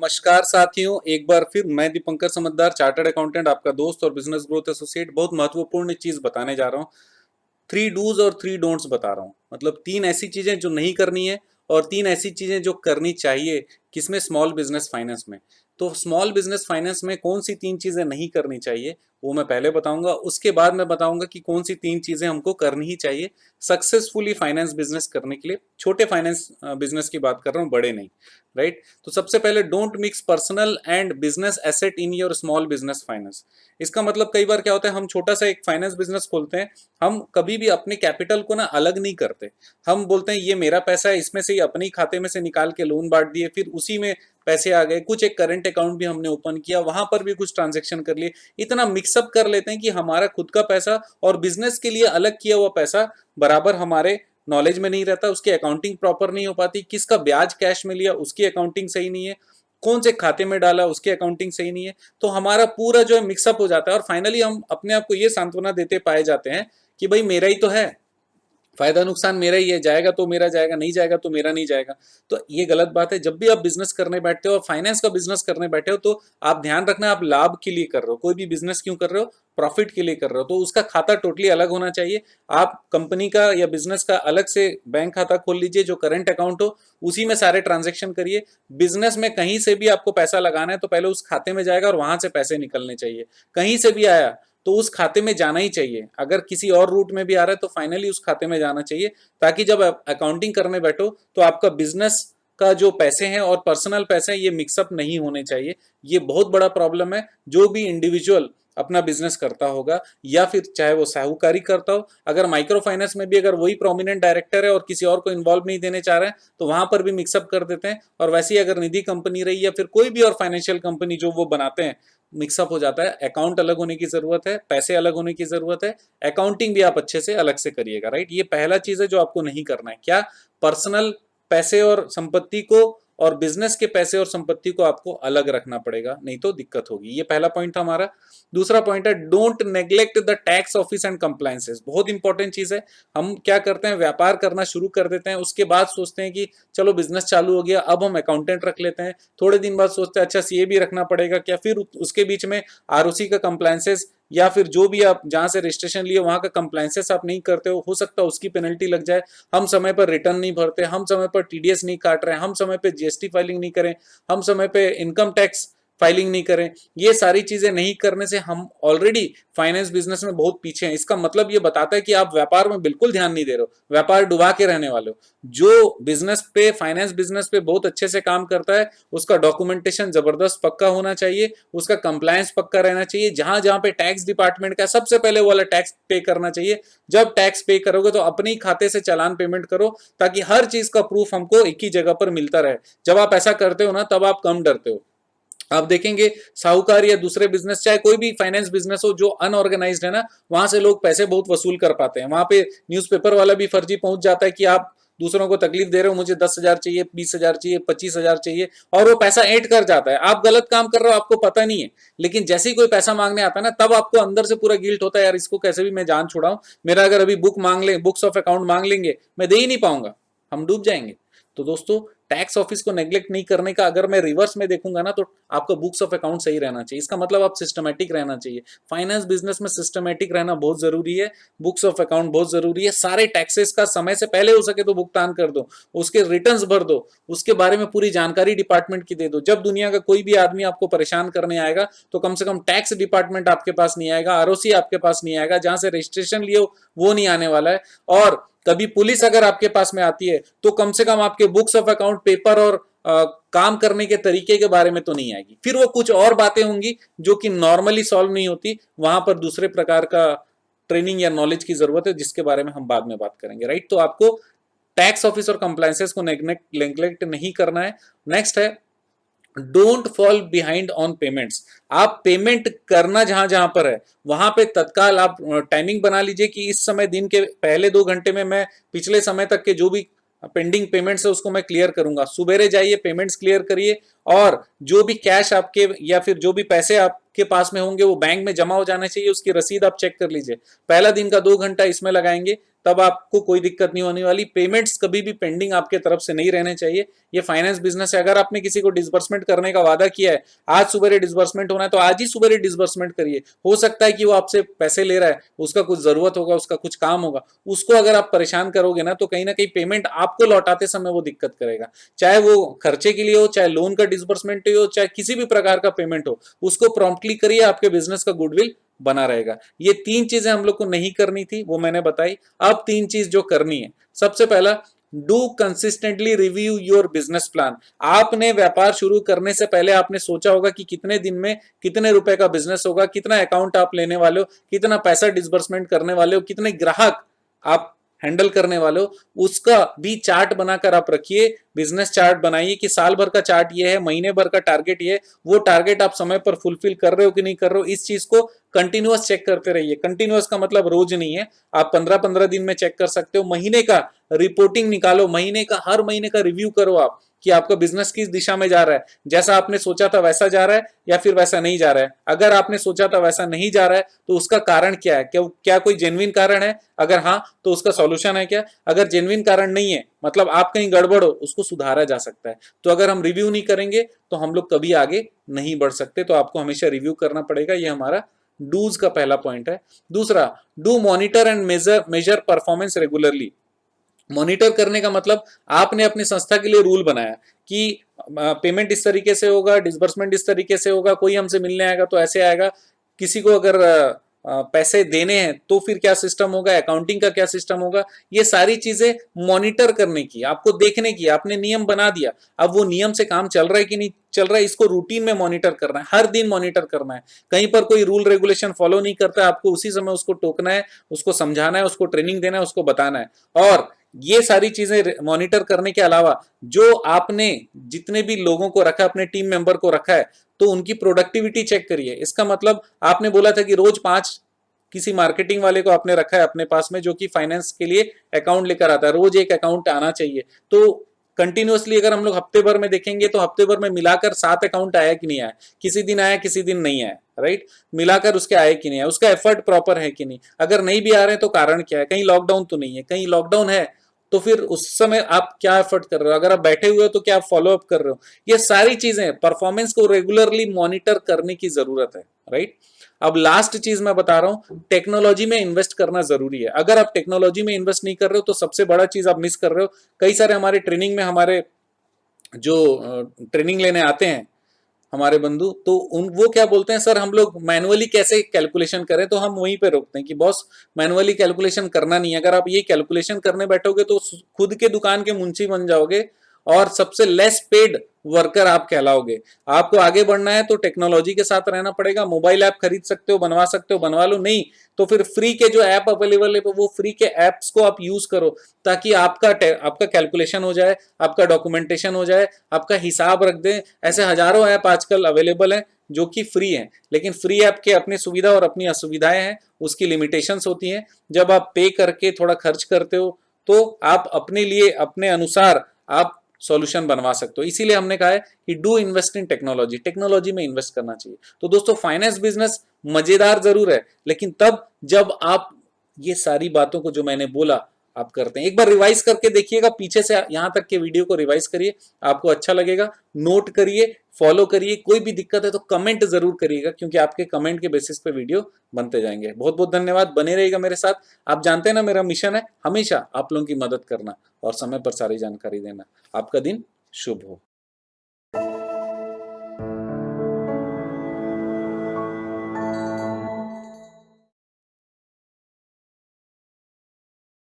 नमस्कार साथियों, एक बार फिर मैं दीपंकर समझदार चार्टर्ड अकाउंटेंट आपका दोस्त और बिजनेस ग्रोथ एसोसिएट बहुत महत्वपूर्ण चीज बताने जा रहा हूँ। 3 डूज और 3 डोंट्स बता रहा हूँ। मतलब 3 ऐसी चीजें जो नहीं करनी है और 3 ऐसी चीजें जो करनी चाहिए। किसमें? स्मॉल बिजनेस फाइनेंस में। तो स्मॉल बिजनेस फाइनेंस में कौन सी 3 चीजें नहीं करनी चाहिए वो मैं पहले बताऊंगा। उसके बाद मैं बताऊंगा कि कौन सी 3 चीजें हमको करनी ही चाहिए सक्सेसफुली फाइनेंस बिजनेस करने के लिए। छोटे फाइनेंस बिजनेस की बात कर रहा हूँ, बड़े नहीं। राइट। तो सबसे पहले, don't mix personal and business asset in your small business finance. इसका मतलब कई बार क्या होता है, हम छोटा सा एक फाइनेंस बिजनेस खोलते हैं, हम कभी भी अपने कैपिटल को ना अलग नहीं करते। हम बोलते हैं ये मेरा पैसा है, इसमें से ही अपने ही खाते में से निकाल के लोन बांट दिए, फिर उसी में पैसे आ गए। कुछ एक करंट अकाउंट भी हमने ओपन किया, वहां पर भी कुछ ट्रांजेक्शन कर लिए। इतना मिक्सअप कर लेते हैं कि हमारा खुद का पैसा और बिजनेस के लिए अलग किया हुआ पैसा बराबर हमारे नॉलेज में नहीं रहता, उसकी अकाउंटिंग प्रॉपर नहीं हो पाती। किसका ब्याज कैश में लिया उसकी अकाउंटिंग सही नहीं है, कौन से खाते में डाला उसकी अकाउंटिंग सही नहीं है। तो हमारा पूरा जो है मिक्सअप हो जाता है और फाइनली हम अपने आप को ये सांत्वना देते पाए जाते हैं कि भाई मेरा ही तो है, फायदा नुकसान मेरा ही है, जाएगा तो मेरा जाएगा, नहीं जाएगा तो मेरा नहीं जाएगा। तो ये गलत बात है। जब भी आप बिजनेस करने बैठते हो और फाइनेंस का बिजनेस करने बैठे हो तो आप ध्यान रखना आप लाभ के लिए कर रहे हो। कोई भी बिजनेस क्यों कर रहे हो? प्रॉफिट के लिए कर रहे हो, तो उसका खाता टोटली अलग होना चाहिए। आप कंपनी का या बिजनेस का अलग से बैंक खाता खोल लीजिए, जो करंट अकाउंट हो उसी में सारे ट्रांजेक्शन करिए। बिजनेस में कहीं से भी आपको पैसा लगाना है तो पहले उस खाते में जाएगा और वहां से पैसे निकलने चाहिए। कहीं से भी आया तो उस खाते में जाना ही चाहिए। अगर किसी और रूट में भी आ रहा है तो फाइनली उस खाते में जाना चाहिए, ताकि जब आप अकाउंटिंग करने बैठो तो आपका बिजनेस का जो पैसे हैं और पर्सनल पैसे हैं ये मिक्सअप नहीं होने चाहिए। ये बहुत बड़ा प्रॉब्लम है। जो भी इंडिविजुअल अपना बिजनेस करता होगा या फिर चाहे वो साहूकारी करता हो, अगर माइक्रो फाइनेंस में भी अगर वही प्रोमिनेंट डायरेक्टर है और किसी और को इन्वॉल्व नहीं देने चाह रहे हैं तो वहां पर भी मिक्सअप कर देते हैं। और वैसे ही अगर निधि कंपनी रही या फिर कोई भी और फाइनेंशियल कंपनी जो वो बनाते हैं, मिक्सअप हो जाता है। अकाउंट अलग होने की जरूरत है, पैसे अलग होने की जरूरत है, अकाउंटिंग भी आप अच्छे से अलग से करिएगा। राइट। ये पहला चीज है जो आपको नहीं करना है। क्या? पर्सनल पैसे और संपत्ति को और बिजनेस के पैसे और संपत्ति को आपको अलग रखना पड़ेगा, नहीं तो दिक्कत होगी। ये पहला पॉइंट था हमारा। दूसरा पॉइंट है, don't neglect the tax office and compliances. बहुत इंपॉर्टेंट चीज है। हम क्या करते हैं, व्यापार करना शुरू कर देते हैं, उसके बाद सोचते हैं कि चलो बिजनेस चालू हो गया, अब हम अकाउंटेंट रख लेते हैं। थोड़े दिन बाद सोचते हैं अच्छा सीए भी रखना पड़ेगा क्या, फिर उसके बीच में आरओसी का कंप्लायंसेस या फिर जो भी आप जहां से रजिस्ट्रेशन लिए वहां का कंप्लायंसेस आप नहीं करते हो सकता है उसकी पेनल्टी लग जाए। हम समय पर रिटर्न नहीं भरते, हम समय पर टीडीएस नहीं काट रहे हैं, हम समय पे जीएसटी फाइलिंग नहीं करें, हम समय पे इनकम टैक्स फाइलिंग नहीं करें। ये सारी चीजें नहीं करने से हम ऑलरेडी फाइनेंस बिजनेस में बहुत पीछे हैं। इसका मतलब ये बताता है कि आप व्यापार में बिल्कुल ध्यान नहीं दे रहे हो, व्यापार डुबा के रहने वाले हो। जो बिजनेस पे, फाइनेंस बिजनेस पे बहुत अच्छे से काम करता है उसका डॉक्यूमेंटेशन जबरदस्त पक्का होना चाहिए, उसका कंप्लायंस पक्का रहना चाहिए। जहां जहां पे टैक्स डिपार्टमेंट का सबसे पहले वाला टैक्स पे करना चाहिए। जब टैक्स पे करोगे तो अपने ही खाते से चालान पेमेंट करो, ताकि हर चीज का प्रूफ हमको एक ही जगह पर मिलता रहे। जब आप ऐसा करते हो ना तब आप कम डरते हो। आप देखेंगे साहूकार या दूसरे बिजनेस, चाहे कोई भी फाइनेंस बिजनेस हो जो अनऑर्गेनाइज्ड है ना, वहां से लोग पैसे बहुत वसूल कर पाते हैं। वहां पे न्यूज़पेपर वाला भी फर्जी पहुंच जाता है कि आप दूसरों को तकलीफ दे रहे हो, मुझे 10,000 चाहिए, 20,000 चाहिए, 25,000 चाहिए, और वो पैसा ऐड कर जाता है। आप गलत काम कर रहे हो, आपको पता नहीं है, लेकिन जैसे ही कोई पैसा मांगने आता है ना तब आपको अंदर से पूरा गिल्ट होता है, यार इसको कैसे भी मैं जान छुड़ाऊं, मेरा अगर अभी बुक मांग ले, बुक्स ऑफ अकाउंट मांग लेंगे, मैं दे ही नहीं पाऊंगा, हम डूब जाएंगे। तो दोस्तों, टैक्स ऑफिस को नेग्लेक्ट नहीं करने का अगर मैं रिवर्स में देखूंगा ना तो आपका बुक्स ऑफ अकाउंट सही रहना चाहिए। इसका मतलब आप सिस्टमैटिक रहना चाहिए। फाइनेंस बिजनेस में सिस्टमैटिक रहना बहुत जरूरी है। बुक्स ऑफ अकाउंट बहुत जरूरी है। सारे टैक्सेस का समय से पहले हो सके तो भुगतान कर दो, उसके रिटर्न्स भर दो, उसके बारे में पूरी जानकारी डिपार्टमेंट की दे दो। जब दुनिया का कोई भी आदमी आपको परेशान करने आएगा तो कम से कम टैक्स डिपार्टमेंट आपके पास नहीं आएगा, आरओसी आपके पास नहीं आएगा, जहां से रजिस्ट्रेशन लिए हो वो नहीं आने वाला है। और कभी पुलिस अगर आपके पास में आती है तो कम से कम आपके बुक्स ऑफ अकाउंट, पेपर और काम करने के तरीके के बारे में तो नहीं आएगी। फिर वो कुछ और बातें होंगी जो कि नॉर्मली सॉल्व नहीं होती, वहां पर दूसरे प्रकार का ट्रेनिंग या नॉलेज की जरूरत है, जिसके बारे में हम बाद में बात करेंगे। राइट। तो आपको टैक्स ऑफिस और कंप्लायंसेस को नेग्लेक्ट नहीं करना है। नेक्स्ट है, don't fall behind on payments. आप पेमेंट करना जहां जहां पर है वहां पे तत्काल आप टाइमिंग बना लीजिए कि इस समय दिन के पहले 2 घंटे में मैं पिछले समय तक के जो भी पेंडिंग पेमेंट्स है उसको मैं क्लियर करूंगा। सुबेरे जाइए, पेमेंट्स क्लियर करिए और जो भी कैश आपके या फिर जो भी पैसे आपके पास में होंगे वो बैंक में जमा हो जाने चाहिए, उसकी रसीद आप चेक कर लीजिए। पहला दिन का 2 घंटा इसमें लगाएंगे तब आपको कोई दिक्कत नहीं होने वाली। पेमेंट्स कभी भी पेंडिंग आपके तरफ से नहीं रहने चाहिए। ये फाइनेंस बिजनेस है। अगर आपने किसी को डिसबर्समेंट करने का वादा किया है, आज सुबह डिसबर्समेंट होना है तो आज ही सुबह डिसबर्समेंट करिए। हो सकता है कि वो आपसे पैसे ले रहा है, उसका कुछ जरूरत होगा, उसका कुछ काम होगा, उसको अगर आप परेशान करोगे ना तो कहीं ना कहीं पेमेंट आपको लौटाते समय वो दिक्कत करेगा। चाहे वो खर्चे के लिए हो, चाहे लोन का डिसबर्समेंट हो, चाहे किसी भी प्रकार का पेमेंट हो, उसको प्रॉम्प्टली करिए। आपके बिजनेस का गुडविल बना रहेगा। ये 3 चीजें हम लोग को नहीं करनी थी, वो मैंने बताई। अब 3 चीज जो करनी है, सबसे पहला, do consistently review your business plan. आपने व्यापार शुरू करने से पहले आपने सोचा होगा कि कितने दिन में कितने रुपए का बिजनेस होगा, कितना अकाउंट आप लेने वाले हो, कितना पैसा डिसबर्समेंट करने वाले हो, कितने ग्राहक आप हैंडल करने वाले हो, उसका भी चार्ट बनाकर आप रखिए। बिजनेस चार्ट बनाइए कि साल भर का चार्ट ये है, महीने भर का टारगेट ये है, वो टारगेट आप समय पर फुलफिल कर रहे हो कि नहीं कर रहे हो। इस चीज को कंटिन्यूअस चेक करते रहिए। कंटिन्यूअस का मतलब रोज नहीं है, आप 15-15 दिन में चेक कर सकते हो। महीने का रिपोर्टिंग निकालो, महीने का, हर महीने का रिव्यू करो आप कि आपका बिजनेस किस दिशा में जा रहा है, जैसा आपने सोचा था वैसा जा रहा है या फिर वैसा नहीं जा रहा है। अगर आपने सोचा था वैसा नहीं जा रहा है तो उसका कारण क्या है, क्या कोई जेन्युइन कारण है, अगर हाँ तो उसका सॉल्यूशन है क्या। अगर जेन्युइन कारण नहीं है, मतलब आप कहीं गड़बड़ हो, उसको सुधारा जा सकता है। तो अगर हम रिव्यू नहीं करेंगे तो हम लोग कभी आगे नहीं बढ़ सकते। तो आपको हमेशा रिव्यू करना पड़ेगा। ये हमारा डूज का पहला पॉइंट है। दूसरा, do monitor and measure performance regularly. Monitor करने का मतलब आपने अपनी संस्था के लिए रूल बनाया कि पेमेंट इस तरीके से होगा, डिसबर्समेंट इस तरीके से होगा, कोई हमसे मिलने आएगा तो ऐसे आएगा, किसी को अगर पैसे देने हैं तो फिर क्या सिस्टम होगा, अकाउंटिंग का क्या सिस्टम होगा। ये सारी चीजें मॉनिटर करने की, आपको देखने की। आपने नियम बना दिया, अब वो नियम से काम चल रहा है कि नहीं चल रहा है, इसको रूटीन में मॉनिटर करना है, हर दिन मॉनिटर करना है। कहीं पर कोई रूल रेगुलेशन फॉलो नहीं करता, आपको उसी समय उसको टोकना है, उसको समझाना है, उसको ट्रेनिंग देना है, उसको बताना है। और ये सारी चीजें मॉनिटर करने के अलावा जो आपने जितने भी लोगों को रखा, अपने टीम मेंबर को रखा है, तो उनकी प्रोडक्टिविटी चेक करिए। इसका मतलब आपने बोला था कि रोज 5 किसी मार्केटिंग वाले को आपने रखा है अपने पास में जो कि फाइनेंस के लिए अकाउंट लेकर आता है, रोज एक अकाउंट आना चाहिए। तो कंटिन्यूअसली अगर हम लोग हफ्ते भर में देखेंगे तो हफ्ते भर में मिलाकर 7 अकाउंट आया कि नहीं आया, किसी दिन आया किसी दिन नहीं आया, राइट। मिलाकर उसके आए कि नहीं आया, उसका एफर्ट प्रॉपर है कि नहीं। अगर नहीं भी आ रहे हैं तो कारण क्या है, कहीं लॉकडाउन तो नहीं है, कहीं लॉकडाउन है तो फिर उस समय आप क्या एफर्ट कर रहे हो, अगर आप बैठे हुए हो तो क्या आप फॉलो अप कर रहे हो। ये सारी चीजें, परफॉर्मेंस को रेगुलरली मॉनिटर करने की जरूरत है, राइट। अब लास्ट चीज मैं बता रहा हूं, टेक्नोलॉजी में इन्वेस्ट करना जरूरी है। अगर आप टेक्नोलॉजी में इन्वेस्ट नहीं कर रहे हो तो सबसे बड़ा चीज आप मिस कर रहे हो। कई सारे हमारे ट्रेनिंग में, हमारे जो ट्रेनिंग लेने आते हैं हमारे बंधु, तो उन वो क्या बोलते हैं, सर हम लोग मैनुअली कैसे कैलकुलेशन करें। तो हम वहीं पे रोकते हैं कि बॉस मैनुअली कैलकुलेशन करना नहीं है। अगर आप ये कैलकुलेशन करने बैठोगे तो खुद के दुकान के मुंशी बन जाओगे और सबसे लेस पेड वर्कर आप कहलाओगे। आपको आगे बढ़ना है तो टेक्नोलॉजी के साथ रहना पड़ेगा। मोबाइल ऐप खरीद सकते हो, बनवा सकते हो, बनवा लो। नहीं तो फिर फ्री के जो ऐप अवेलेबल है वो फ्री के ऐप्स को आप यूज करो, ताकि आपका कैलकुलेशन हो जाए, आपका डॉक्यूमेंटेशन हो जाए, आपका हिसाब रख दें। ऐसे हजारों ऐप आजकल अवेलेबल हैं जो कि फ्री हैं, लेकिन फ्री ऐप के अपनी सुविधा और अपनी असुविधाएं हैं, उसकी लिमिटेशंस होती हैं। जब आप पे करके थोड़ा खर्च करते हो तो आप अपने लिए, अपने अनुसार आप सॉल्यूशन बनवा सकते हो। इसीलिए हमने कहा है कि do invest in technology, technology में इन्वेस्ट करना चाहिए। तो दोस्तों, फाइनेंस बिजनेस मजेदार जरूर है, लेकिन तब जब आप ये सारी बातों को जो मैंने बोला आप करते हैं। एक बार रिवाइज करके देखिएगा, पीछे से यहां तक के वीडियो को रिवाइज करिए, आपको अच्छा लगेगा। नोट करिए, फॉलो करिए। कोई भी दिक्कत है तो कमेंट जरूर करिएगा, क्योंकि आपके कमेंट के बेसिस पे वीडियो बनते जाएंगे। बहुत बहुत धन्यवाद, बने रहिएगा मेरे साथ। आप जानते हैं ना, मेरा मिशन है हमेशा आप लोगों की मदद करना और समय पर सारी जानकारी देना। आपका दिन शुभ हो।